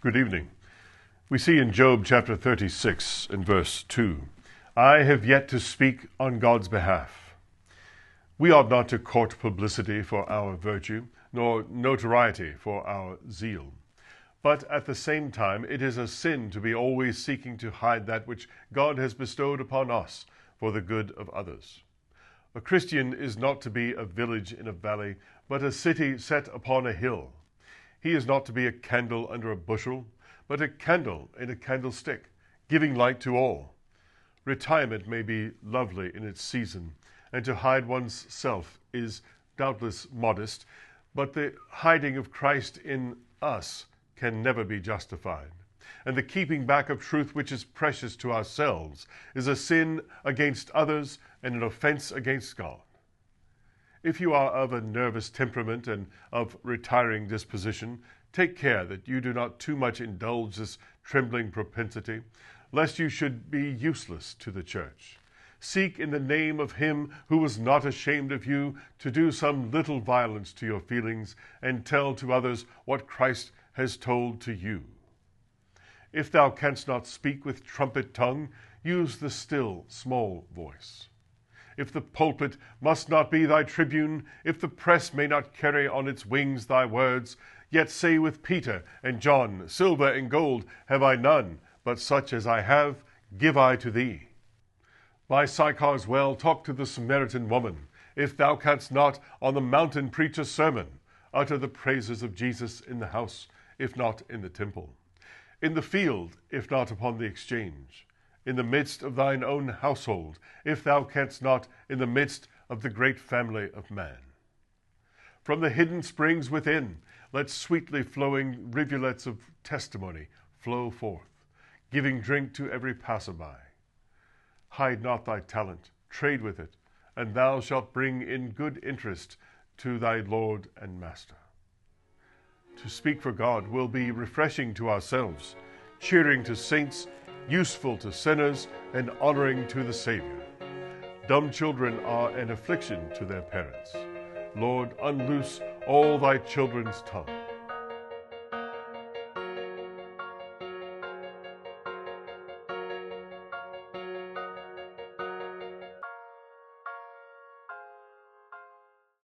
Good evening. We see in Job chapter 36 and verse 2, I have yet to speak on God's behalf. We ought not to court publicity for our virtue, nor notoriety for our zeal. But at the same time, it is a sin to be always seeking to hide that which God has bestowed upon us for the good of others. A Christian is not to be a village in a valley, but a city set upon a hill. He is not to be a candle under a bushel, but a candle in a candlestick, giving light to all. Retirement may be lovely in its season, and to hide one's self is doubtless modest, but the hiding of Christ in us can never be justified. And the keeping back of truth which is precious to ourselves is a sin against others and an offence against God. If you are of a nervous temperament and of retiring disposition, take care that you do not too much indulge this trembling propensity, lest you should be useless to the church. Seek in the name of him who was not ashamed of you to do some little violence to your feelings and tell to others what Christ has told to you. If thou canst not speak with trumpet tongue, use the still small voice. If the pulpit must not be thy tribune, if the press may not carry on its wings thy words, yet say with Peter and John, silver and gold have I none, but such as I have give I to thee. By Sychar's well talk to the Samaritan woman. If thou canst not on the mountain preach a sermon, utter the praises of Jesus in the house, if not in the temple. In the field, if not upon the exchange. In the midst of thine own household, if thou canst not in the midst of the great family of man. From the hidden springs within, let sweetly flowing rivulets of testimony flow forth, giving drink to every passerby. Hide not thy talent, trade with it, and thou shalt bring in good interest to thy Lord and Master. To speak for God will be refreshing to ourselves, cheering to saints, useful to sinners, and honoring to the Saviour. Dumb children are an affliction to their parents. Lord, unloose all thy children's tongue.